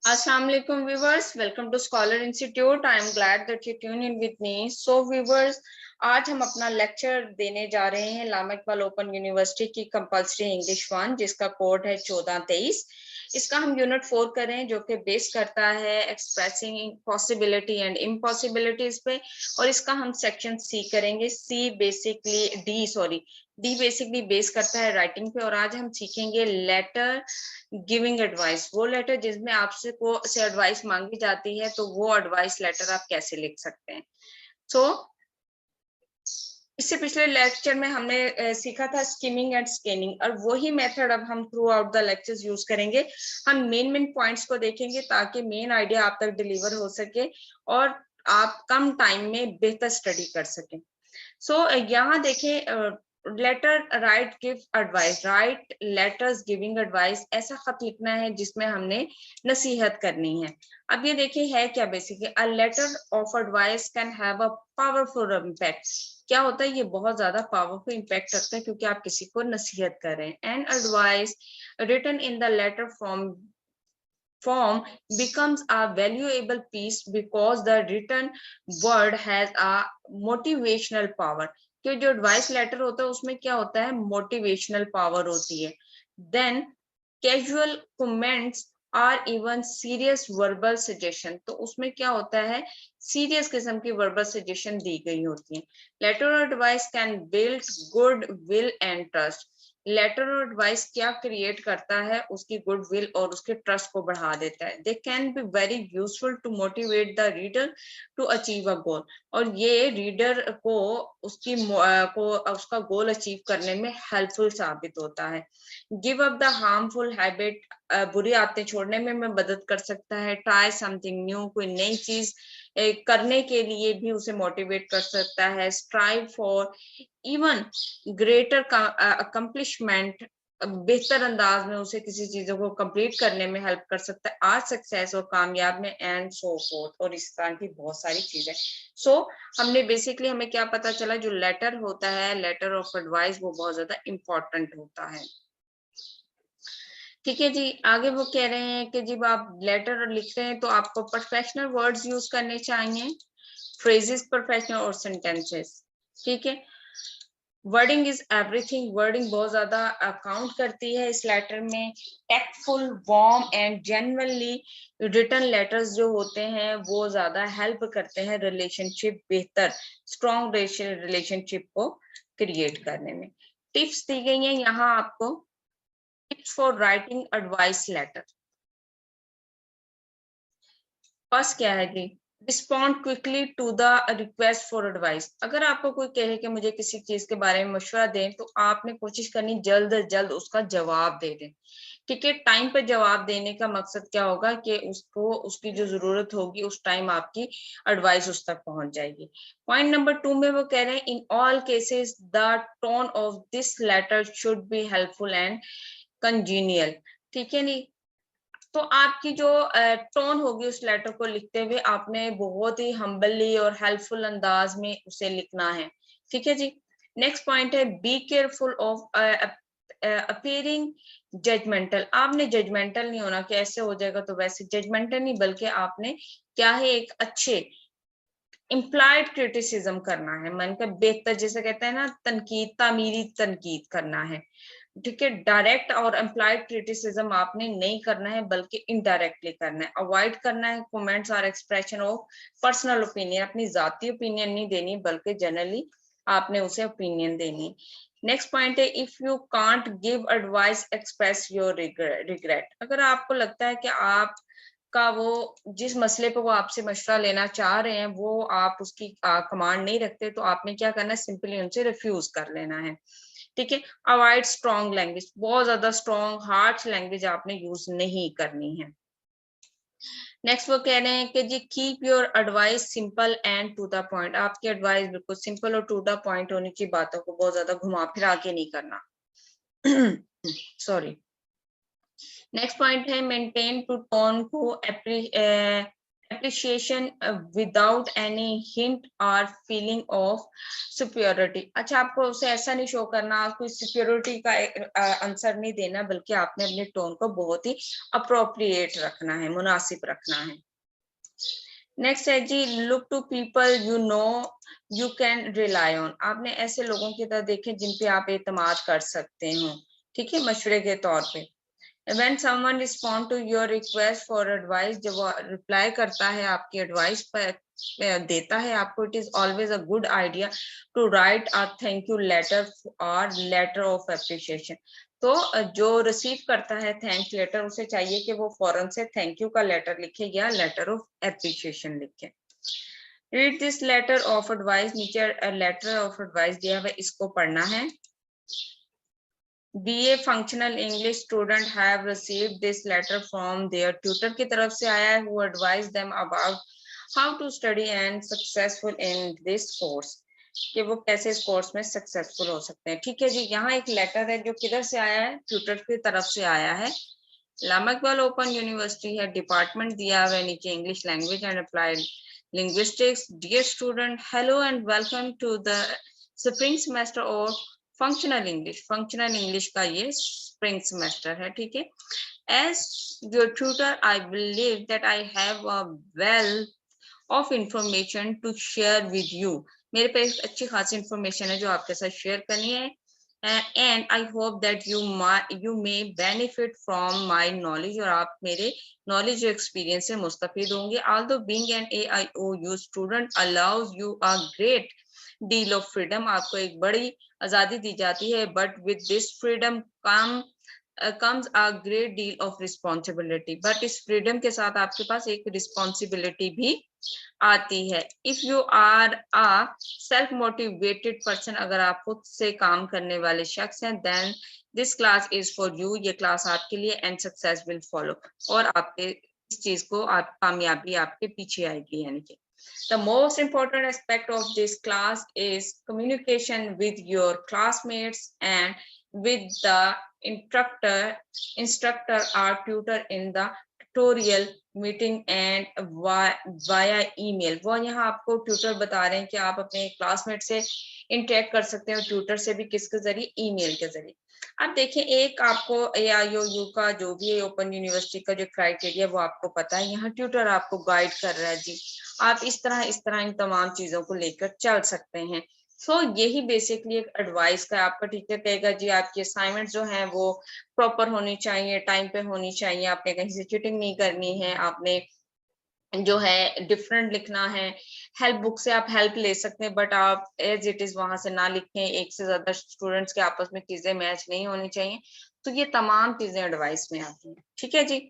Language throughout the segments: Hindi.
Assalamu alaikum viewers, welcome to Scholar Institute. I am glad that you tune in with me. So viewers, आज हम अपना लेक्चर देने जा रहे हैं लामा इकबाल ओपन यूनिवर्सिटी की कंपल्सरी इंग्लिश 1 जिसका कोड है 1423। इसका हम यूनिट 4 करें जो कि बेस करता है एक्सप्रेसिंग पॉसिबिलिटी एंड इम्पॉसिबिलिटीज पे, और इसका हम सेक्शन सी करेंगे। डी बेसिकली बेस करता है राइटिंग पे, और आज हम सीखेंगे लेटर गिविंग एडवाइस। वो लेटर जिसमें आपसे को से एडवाइस मांगी जाती है, तो वो एडवाइस लेटर आप कैसे लिख सकते हैं। सो इससे पिछले लेक्चर में हमने सीखा था स्किमिंग एंड स्कैनिंग, और वही मेथड अब हम through out the lectures use करेंगे। हम मेन पॉइंट्स को देखेंगे ताकि मेन आइडिया आप तक डिलीवर हो सके और आप कम टाइम में बेहतर स्टडी कर सकें। सो यहाँ देखें, letter write give advice, write letters giving advice, ऐसा खत लिखना है जिसमें हमने नसीहत करनी है। अब ये देखिए है क्या, basically a letter of advice can have a powerful impact. क्या होता है, ये बहुत ज्यादा पावरफुल इम्पैक्ट रखता है क्योंकि आप किसी को नसीहत कर रहे हैं। And advice written in the letter form becomes a valuable piece because the written word has a motivational power। कि जो एडवाइस लेटर होता है उसमें क्या होता है, मोटिवेशनल पावर होती है। Then casual comments are even serious verbal suggestion, तो उसमें क्या होता है, सीरियस किस्म की वर्बल सजेशन दी गई होती है। Letter advice can build good will and trust. Letter और एडवाइस क्या क्रिएट करता है, उसकी गुडविल और उसके ट्रस्ट को बढ़ा देता है। They can be very useful to motivate the reader to achieve a goal, और ये रीडर को उसका गोल अचीव करने में हेल्पफुल साबित होता है। Give up the harmful habit, बुरी आदतें छोड़ने में मदद कर सकता है। ट्राई समथिंग न्यू, कोई नई चीज करने के लिए भी उसे मोटिवेट कर सकता है। Strive for even greater accomplishment, बेहतर अंदाज में उसे किसी चीजों को कंप्लीट करने में हेल्प कर सकता है। आज सक्सेस और कामयाब में, एंड सो फोर्थ, और इस तरह की बहुत सारी चीजें। सो हमने बेसिकली हमें क्या पता चला, जो लेटर होता है, लेटर ऑफ एडवाइस, वो बहुत ज्यादा इंपॉर्टेंट होता है। ठीक है जी, आगे वो कह रहे हैं कि जब आप लेटर लिख रहे हैं तो आपको प्रोफेशनल वर्ड्स यूज करने चाहिए, फ्रेजेस प्रोफेशनल और सेंटेंसेस। ठीक है, वर्डिंग इज एवरीथिंग, वर्डिंग बहुत ज्यादा काउंट करती है इस लेटर में। Tactful, warm and genuinely written letters जो होते हैं वो ज्यादा हेल्प करते हैं रिलेशनशिप बेहतर, स्ट्रॉन्ग रिलेशनशिप को क्रिएट करने में। टिप्स दी गई हैं यहाँ आपको, tips for writing advice letter. First क्या है जी, respond quickly to the request for advice. अगर आपको कोई कहे कि मुझे किसी चीज के बारे में मशवरा दें, तो आपने कोशिश करनी जल्द से जल्द उसका जवाब दे दें। ठीक है, टाइम पर जवाब देने का मकसद क्या होगा कि उसको उसकी जो जरूरत होगी उस टाइम आपकी एडवाइस उस तक पहुंच जाएगी। पॉइंट नंबर 2 में वो कह रहे हैं, in all cases the tone of this letter should be helpful and congenial. ठीक है नी, तो आपकी जो टोन होगी उस लेटर को लिखते हुए, आपने बहुत ही हम्बली और हेल्पफुल अंदाज में उसे लिखना है। ठीक है जी, नेक्स्ट पॉइंट है, be careful of appearing judgmental. आपने जजमेंटल नहीं होना कि ऐसे हो जाएगा तो वैसे, जजमेंटल नहीं, बल्कि आपने क्या है, एक अच्छे इम्प्लाइड क्रिटिसिज्म करना है, मन का बेहतर, जैसे कहते हैं ना, तनकीद, तामीरी तनकीद करना है। ठीक है, डायरेक्ट और एम्प्लॉयड क्रिटिसिज्म आपने नहीं करना है, बल्कि इनडायरेक्टली करना है। अवॉइड करना है कमेंट्स और एक्सप्रेशन ऑफ पर्सनल ओपिनियन, अपनी जाती ओपिनियन नहीं देनी बल्कि जनरली आपने उसे ओपिनियन देनी। नेक्स्ट पॉइंट है, if you can't give advice express your regret. अगर आपको लगता है कि आप का वो जिस मसले पे वो आपसे मशवरा लेना चाह रहे हैं वो आप उसकी कमांड नहीं रखते, तो आपने क्या करना है, सिंपली उनसे रिफ्यूज कर लेना है। ठीक है, अवॉइड स्ट्रॉन्ग लैंग्वेज, बहुत ज्यादा स्ट्रॉन्ग हार्श लैंग्वेज आपने यूज नहीं करनी है। नेक्स्ट वो कह रहे हैं कि जी keep your advice simple and to the point. आपकी एडवाइस बिल्कुल सिंपल और टू द पॉइंट होनी चाहिए, बातों को बहुत ज्यादा घुमा फिरा के नहीं करना। सॉरी। नेक्स्ट पॉइंट है, मेंटेन टू टोन को appreciation without any hint or feeling of superiority। अच्छा, आपको उसे ऐसा नहीं शो करना, कोई superiority का आंसर नहीं देना, बल्कि आपने अपने टोन को बहुत ही अप्रोप्रिएट रखना है, मुनासिब रखना है। नेक्स्ट है जी, look to people you know you can rely on. आपने ऐसे लोगों की तरह देखे जिन पे आप एतमाद कर सकते हो, ठीक है, मशवरे के तौर पे। When someone respond to your request for advice, जब वो रिप्लाई करता है आपकी एडवाइस पर, देता है आपको, it is always a good idea to write a thank you letter or letter of appreciation। तो जो रिसीव करता है थैंक्स लेटर, उसे चाहिए कि वो फौरन से थैंक यू का लेटर लिखे या लेटर ऑफ एप्रिशिएशन लिखे। Read this letter of advice, नीचे लेटर ऑफ एडवाइस दिया हुआ, इसको पढ़ना है। BA functional English student have received this letter from their tutor की तरफ से आया है, who advised them about how to study and successful in this course, कि वो कैसे इस कोर्स में सक्सेसफुल हो सकते हैं। ठीक है जी, यहाँ एक लेटर है जो किधर से आया है, ट्यूटर की तरफ से आया है। अल्लामा इकबाल ओपन यूनिवर्सिटी है, डिपार्टमेंट दिया हुआ है नीचे, English language and applied linguistics. Dear student, hello and welcome to the spring semester of functional English. Functional English का ये स्प्रिंग सेमेस्टर है, ठीक है। As your tutor I believe that I have a wealth of information to share with you. मेरे पे एक अच्छी खासी इंफॉर्मेशन है जो आपके साथ शेयर करनी है। And I hope that you may benefit from my knowledge, और आप मेरे knowledge और experience से मुस्तफीद होंगे। Although being an AIOU student allows you a great deal of freedom, आपको एक बड़ी आजादी दी जाती है, but with this freedom comes a great deal of responsibility। but इस freedom के साथ आपके पास एक responsibility भी आती है। If you are a self motivated person, अगर आप खुद से काम करने वाले शख्स हैं, then this class is for you, ये क्लास आपके लिए, एंड सक्सेस विल फॉलो, और आपके इस चीज को आप कामयाबी आपके पीछे आएगी। यानी कि the most important aspect of this class is communication with your classmates and with the instructor or tutor in the tutorial meeting and via email. वो यहाँ आपको ट्यूटर बता रहे हैं कि आप अपने क्लासमेट से इंटरेक्ट कर सकते हैं, और ट्यूटर से भी किसके जरिए, ईमेल के जरिए। अब देखिए, एक आपको AIOU का जो भी है ओपन यूनिवर्सिटी का जो क्राइटेरिया वो आपको पता है, यहाँ ट्यूटर आपको गाइड कर रहा है जी, आप इस तरह इन तमाम चीजों को लेकर चल सकते हैं। सो यही बेसिकली एक एडवाइस का आपका टीचर कहेगा जी, आपकी असाइनमेंट जो है वो प्रॉपर होनी चाहिए, टाइम पे होनी चाहिए, आपने कहीं से चीटिंग नहीं करनी है, आपने जो है डिफरेंट लिखना है। हेल्प बुक से आप हेल्प ले सकते हैं, बट आप एज इट इज वहां से ना लिखें, एक से ज्यादा स्टूडेंट्स के आपस में चीजें मैच नहीं होनी चाहिए। तो ये तमाम चीजें एडवाइस में आती हैं, ठीक है जी।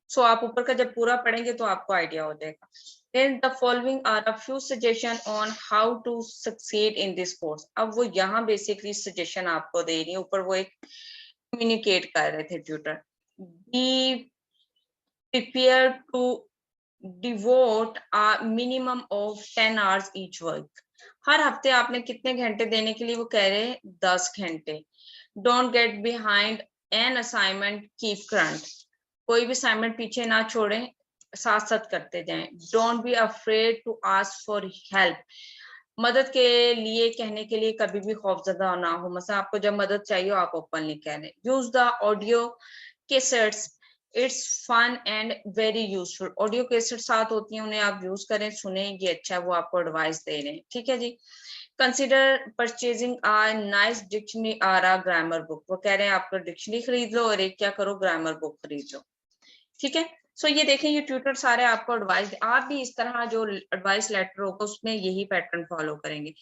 सो आप ऊपर का जब पूरा पढ़ेंगे तो आपको आइडिया हो जाएगा। Then the following are a few suggestion on how to succeed in this course। अब वो यहाँ बेसिकली सजेशन आपको दे रही है, ऊपर वो एक कम्युनिकेट कर रहे थे tutor. Be prepared to devote a minimum of 10 hours each work। हर हफ्ते आपने कितने घंटे देने के लिए वो कह रहे हैं, 10 घंटे। Don't get behind an assignment, keep current। कोई भी असाइनमेंट पीछे ना छोड़ें, साथ साथ करते जाएं। Don't be afraid to ask for help. मदद के लिए कहने के लिए कभी भी खौफजदा ना हो। मतलब आपको जब मदद चाहिए आप ओपनली कह रहे। Use the audio cassettes, it's fun and very useful. Audio cassette साथ होती हैं, उन्हें आप यूज करें, सुने, ये अच्छा है, वो आपको एडवाइस दे रहे हैं, ठीक है जी। Consider purchasing a nice dictionary or a grammar book। वो कह रहे हैं आपको डिक्शनरी खरीद लो और एक क्या करो, ग्रामर बुक खरीद लो, ठीक है। सो ये देखें, ये ट्यूटर सारे आपको एडवाइस, आप भी इस तरह जो एडवाइस लेटर होगा उसमें यही पैटर्न फॉलो करेंगे।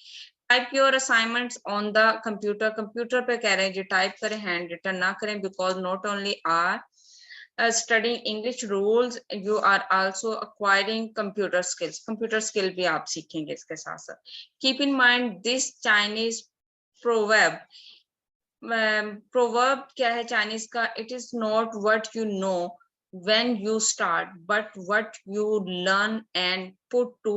Type your assignments on the computer. Computer पे कह रहे हैं जी टाइप करें, हैंड रिटन ना करें, because not only are studying English rules, you are also acquiring computer skills. Computer skill भी आप सीखेंगे इसके साथ साथ। Keep in mind this Chinese proverb. Proverb क्या है चाइनीज का, it is not what you know when you start but what you learn and put to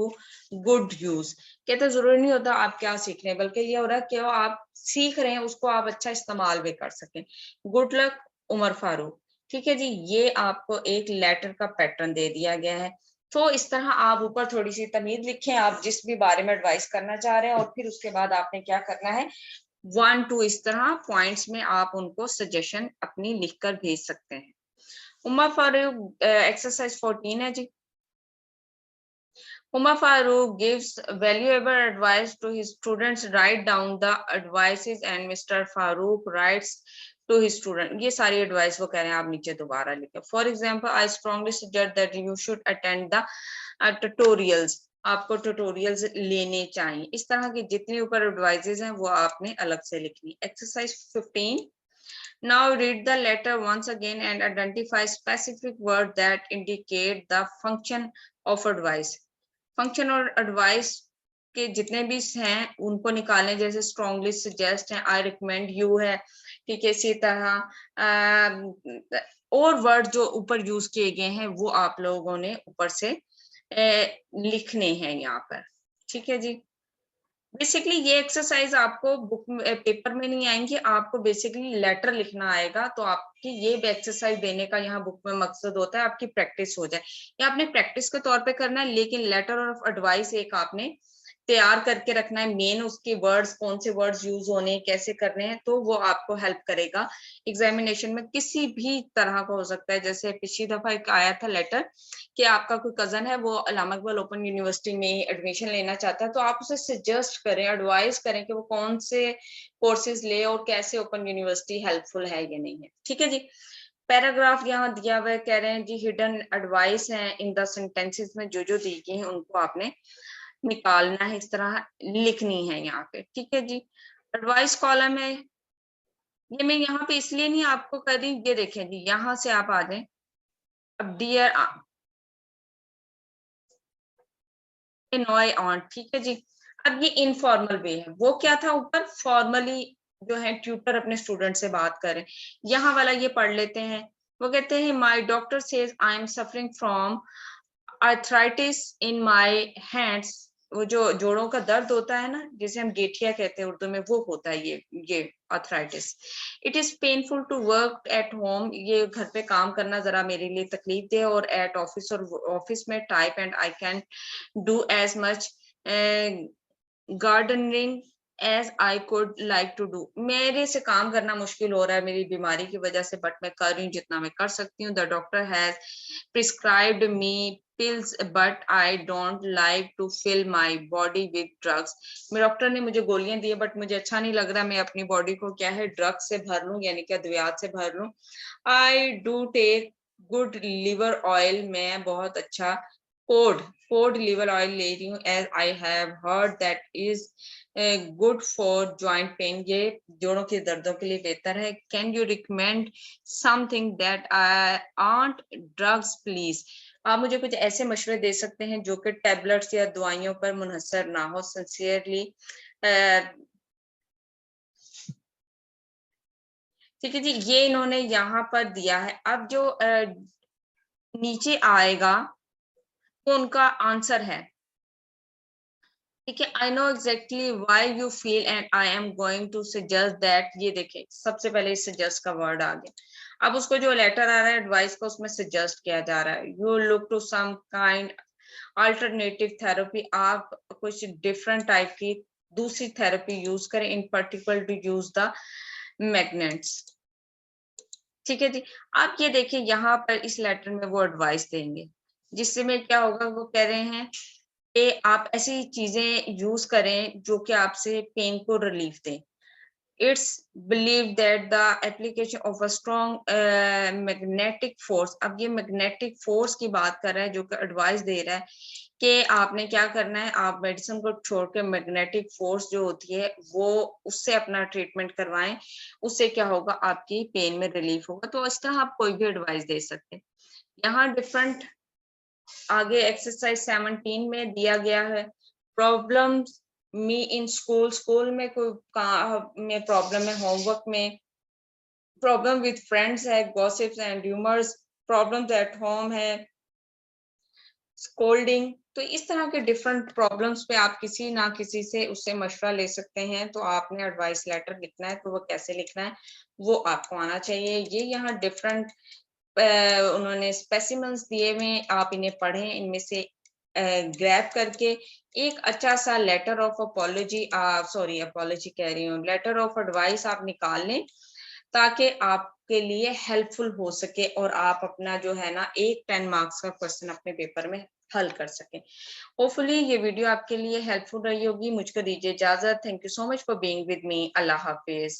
good use। कहते जरूरी नहीं होता आप क्या सीख रहे हैं, बल्कि ये हो रहा है कि आप सीख रहे हैं उसको आप अच्छा इस्तेमाल भी कर सकें। गुड लक उमर फारूक, ठीक है जी। ये आपको एक लेटर का पैटर्न दे दिया गया है, तो इस तरह आप ऊपर थोड़ी सी तमीज लिखें, आप जिस भी बारे में एडवाइस करना चाह रहे हैं, और फिर उसके बाद आपने क्या करना है, 1-2 इस तरह पॉइंट्स में आप उनको सजेशन अपनी लिखकर भेज सकते हैं। उमा फारूक एक्सरसाइज 14 है जी। Umar Farooq gives valuable advice to his students. Write down the advices and Mr. Farooq writes to his student. ये सारी advice वो कह रहे हैं, आप नीचे दोबारा लिखें. For example, I strongly suggest that you should attend the tutorials. आपको tutorials लेने चाहिए. इस तरह की जितनी ऊपर advices हैं वो आपने अलग से लिखनी. Exercise 15. Now read the letter once again and identify specific words that indicate the function of advice. Function और एडवाइस के जितने भी हैं उनको निकालें, जैसे स्ट्रॉन्गली सजेस्ट है, आई रिकमेंड यू है, ठीक है। इसी तरह और वर्ड जो ऊपर यूज किए गए हैं वो आप लोगों ने ऊपर से लिखने हैं यहाँ पर, ठीक है जी। बेसिकली ये एक्सरसाइज आपको बुक पेपर में नहीं आएंगे, आपको बेसिकली लेटर लिखना आएगा। तो आपकी ये एक्सरसाइज देने का यहाँ बुक में मकसद होता है आपकी प्रैक्टिस हो जाए। ये आपने प्रैक्टिस के तौर पे करना है, लेकिन लेटर ऑफ एडवाइस एक आपने तैयार करके रखना है। मेन उसके वर्ड्स, कौन से वर्ड्स यूज होने हैं, कैसे करने हैं, तो वो आपको हेल्प करेगा एग्जामिनेशन में। किसी भी तरह का हो सकता है, जैसे पिछली दफा एक आया था लेटर कि आपका कोई कजन है वो अल्लामा इकबाल ओपन यूनिवर्सिटी में एडमिशन लेना चाहता है, तो आप उसे सजेस्ट करें, एडवाइस करें कि वो कौन से कोर्सेज ले और कैसे ओपन यूनिवर्सिटी हेल्पफुल है या नहीं है, ठीक है जी। पैराग्राफ यहाँ दिया हुआ है, कह रहे हैं जी हिडन एडवाइस है इन द सेंटेंसेस में जो जो दी गई है उनको आपने निकालना है, इस तरह लिखनी है यहाँ पे, ठीक है जी। एडवाइस कॉलम है, ये मैं यहाँ पे इसलिए नहीं आपको कर रही, ये देखें जी, यहाँ से आप आ जाए। अब डियर नॉय ऑन, ठीक है जी। अब ये इनफॉर्मल वे है, वो क्या था ऊपर, फॉर्मली जो है ट्यूटर अपने स्टूडेंट से बात करें। यहाँ वाला ये पढ़ लेते हैं, वो कहते हैं my doctor says I am suffering from arthritis in my hands. वो जो जोड़ों का दर्द होता है ना, जिसे हम गेठिया कहते हैं उर्दू में, वो होता है ये arthritis. It is painful to work at home, ये घर पे काम करना जरा मेरे लिए तकलीफ दे, और एट ऑफिस, और ऑफिस में type and I can do as much gardening as I could like to do. मेरे से काम करना मुश्किल हो रहा है मेरी बीमारी की वजह से, बट मैं कर रही हूँ जितना मैं कर सकती हूँ। The doctor has prescribed me pills but I don't like to fill my body with drugs। मेरे डॉक्टर ने मुझे गोलियां दी है बट मुझे अच्छा नहीं लग रहा मैं अपनी बॉडी को क्या है ड्रग से भर लूं, यानी कि अद्वियात से भर लूं। I do take good liver oil, मैं बहुत अच्छा कोड लिवर ऑयल ले रही हूँ, as I have heard that is good for joint pain, ये जोड़ों के दर्दों के लिए बेहतर है। Can you recommend something that I aren't drugs please, आप मुझे कुछ ऐसे मशवरे दे सकते हैं जो कि टैबलेट्स या दवाइयों पर मुनहसर ना हो। सिंसियरली, ठीक है जी, ये इन्होंने यहाँ पर दिया है। अब जो नीचे आएगा वो उनका आंसर है, ठीक है। I know exactly why you feel and I am going to suggest that, ये देखे सबसे पहले सजेस्ट का वर्ड आ गया। अब उसको जो लेटर आ रहा है एडवाइस का, उसमें सजेस्ट किया जा रहा है you look to some kind alternative therapy, आप कुछ डिफरेंट टाइप की दूसरी थेरेपी यूज करें, in particular to use the magnets, ठीक है जी। आप ये देखिए यहाँ पर इस लेटर में वो एडवाइस देंगे, जिससे में क्या होगा, वो कह रहे हैं कि आप ऐसी चीजें यूज करें जो कि आपसे पेन को रिलीफ दें। It's believe that the application of a strong magnetic force, अब ये मैग्नेटिक फोर्स की बात कर रहा है, जो कि एडवाइस दे रहा है कि आपने क्या करना है, आप मेडिसिन को छोड़ के मैग्नेटिक फोर्स जो होती है वो उससे अपना ट्रीटमेंट करवाएं, उससे क्या होगा, आपकी पेन में रिलीफ होगा। तो इस तरह आप कोई भी एडवाइस दे सकते हैं। यहाँ डिफरेंट आगे एक्सरसाइज 17 में दिया गया है, problems me in school, school में कोई में प्रॉब्लम है, होमवर्क में प्रॉब्लम विद फ्रेंड्स है, gossips and rumours, problems at home है, स्कोल्डिंग। तो इस तरह के डिफरेंट प्रॉब्लम्स पे आप किसी ना किसी से उससे मशवरा ले सकते हैं। तो आपने एडवाइस लेटर लिखना है तो वो कैसे लिखना है वो आपको आना चाहिए। ये यहाँ डिफरेंट उन्होंने स्पेसिमेंस दिए हुए, आप इन्हें पढ़ें, इनमें से ग्रैब करके एक अच्छा सा letter of apology, sorry apology कह रही हूँ, लेटर ऑफ एडवाइस आप निकाल लें, ताकि आपके लिए हेल्पफुल हो सके और आप अपना जो है ना एक 10 मार्क्स का क्वेश्चन अपने पेपर में हल कर सकें। होपफुली ये वीडियो आपके लिए हेल्पफुल रही होगी। मुझको दीजिए इजाजत। Thank you so much for being with me. Allah Hafiz.